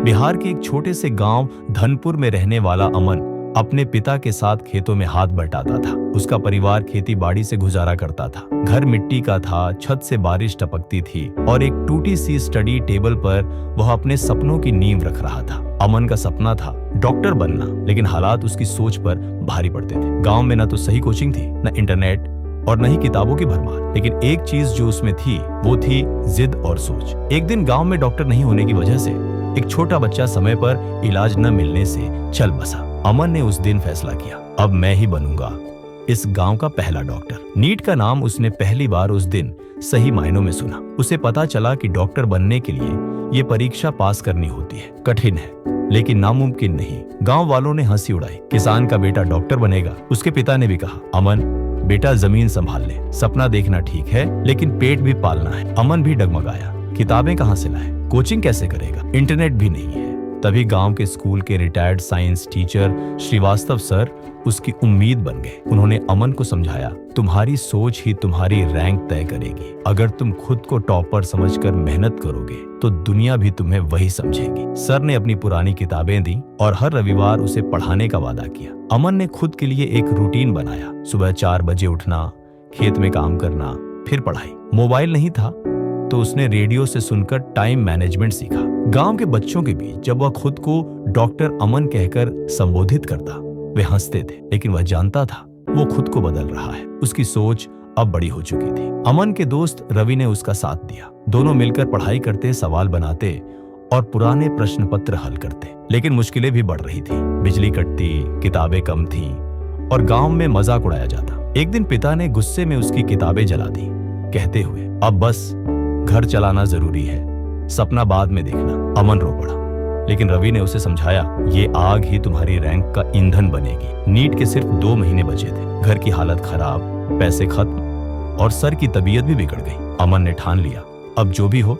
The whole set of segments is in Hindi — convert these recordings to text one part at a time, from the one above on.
बिहार के एक छोटे से गांव धनपुर में रहने वाला अमन अपने पिता के साथ खेतों में हाथ बटाता था। उसका परिवार खेती बाड़ी से गुजारा करता था। घर मिट्टी का था, छत से बारिश टपकती थी और एक टूटी सी स्टडी टेबल पर वह अपने सपनों की नींव रख रहा था। अमन का सपना था डॉक्टर बनना, लेकिन हालात उसकी सोच पर भारी पड़ते थे। गांव में न तो सही कोचिंग थी, न इंटरनेट और न ही किताबों की भरमार, लेकिन एक चीज जो उसमें थी वो थी जिद और सोच। एक दिन गांव में डॉक्टर नहीं होने की वजह से एक छोटा बच्चा समय पर इलाज न मिलने से चल बसा। अमन ने उस दिन फैसला किया, अब मैं ही बनूंगा इस गांव का पहला डॉक्टर। नीट का नाम उसने पहली बार उस दिन सही मायनों में सुना। उसे पता चला कि डॉक्टर बनने के लिए ये परीक्षा पास करनी होती है। कठिन है लेकिन नामुमकिन नहीं। गांव वालों ने हंसी उड़ाई, किसान का बेटा डॉक्टर बनेगा। उसके पिता ने भी कहा, अमन बेटा जमीन संभाल ले, सपना देखना ठीक है लेकिन पेट भी पालना है। अमन भी डगमगाया, किताबें कहाँ से लाए, कोचिंग कैसे करेगा, इंटरनेट भी नहीं है। तभी गांव के स्कूल के retired science teacher Srivastava sir उसकी उम्मीद बन गए। उन्होंने अमन को समझाया, तुम्हारी सोच ही तुम्हारी रैंक तय करेगी। अगर तुम खुद को टॉपर समझकर मेहनत करोगे तो दुनिया भी तुम्हें वही समझेगी। सर ने अपनी पुरानी किताबें दी और हर रविवार उसे पढ़ाने का वादा किया। अमन ने खुद के लिए एक रूटीन बनाया, सुबह 4 बजे उठना, खेत में काम करना, फिर पढ़ाई। मोबाइल नहीं था तो उसने रेडियो से सुनकर टाइम मैनेजमेंट सीखा। गांव के बच्चों के बीच जब वह खुद को डॉक्टर अमन कहकर संबोधित करता, वे हंसते थे, लेकिन वह जानता था वो खुद को बदल रहा है। उसकी सोच अब बड़ी हो चुकी थी। अमन के दोस्त रवि ने उसका साथ दिया। दोनों मिलकर पढ़ाई करते, सवाल बनाते और पुराने प्रश्न पत्र हल करते। लेकिन मुश्किलें भी बढ़ रही थी। बिजली कटती, किताबें कम थीं और गांव में मजाक उड़ाया जाता। एक दिन पिता ने गुस्से में उसकी किताबें जला दी, कहते हुए, अब बस घर चलाना जरूरी है, सपना बाद में देखना। अमन रो पड़ा, लेकिन रवि ने उसे समझाया, ये आग ही तुम्हारी रैंक का ईंधन बनेगी। नीट के सिर्फ 2 महीने बचे थे। घर की हालत खराब, पैसे खत्म और सर की तबीयत भी बिगड़ गई। अमन ने ठान लिया, अब जो भी हो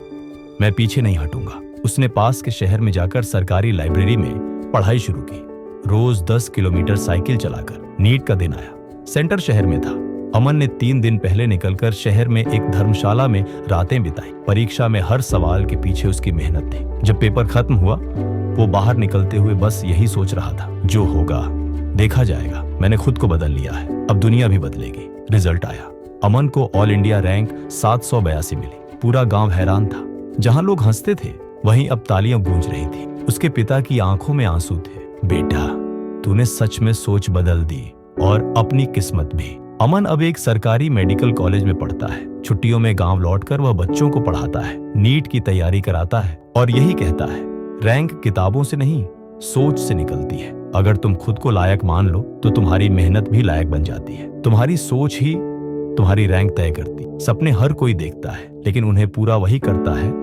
मैं पीछे नहीं हटूंगा। उसने पास के शहर में जाकर सरकारी लाइब्रेरी में पढ़ाई शुरू की। रोज 10 किलोमीटर साइकिल चलाकर। नीट का दिन आया। सेंटर शहर में था। अमन ने 3 दिन पहले निकलकर शहर में एक धर्मशाला में रातें बिताई। परीक्षा में हर सवाल के पीछे उसकी मेहनत थी। जब पेपर खत्म हुआ, वो बाहर निकलते हुए बस यही सोच रहा था, जो होगा देखा जाएगा। मैंने खुद को बदल लिया है, अब दुनिया भी बदलेगी। रिजल्ट आया। अमन को ऑल इंडिया रैंक 782 मिली। पूरा गांव हैरान था। जहां लोग हंसते थे वहीं अब तालियां गूंज रही थी। उसके पिता की आंखों में आंसू थे। बेटा, तूने सच में सोच बदल दी और अपनी किस्मत भी। अमन अब एक सरकारी मेडिकल कॉलेज में पढ़ता है। छुट्टियों में गांव लौटकर वह बच्चों को पढ़ाता है, नीट की तैयारी कराता है और यही कहता है, रैंक किताबों से नहीं, सोच से निकलती है। अगर तुम खुद को लायक मान लो तो तुम्हारी मेहनत भी लायक बन जाती है। तुम्हारी सोच ही तुम्हारी रैंक तय करती। सपने हर कोई देखता है, लेकिन उन्हें पूरा वही करता है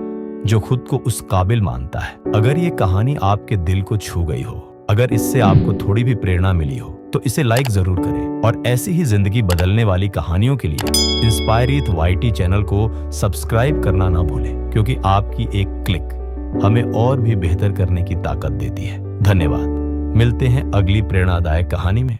जो खुद को उस काबिल मानता है। अगर ये कहानी आपके दिल को छू गई हो, अगर इससे आपको थोड़ी भी प्रेरणा मिली हो, तो इसे लाइक जरूर करें और ऐसी ही जिंदगी बदलने वाली कहानियों के लिए इंस्पायरित YT चैनल को सब्सक्राइब करना ना भूलें, क्योंकि आपकी एक क्लिक हमें और भी बेहतर करने की ताकत देती है। धन्यवाद। मिलते हैं अगली प्रेरणादायक कहानी में।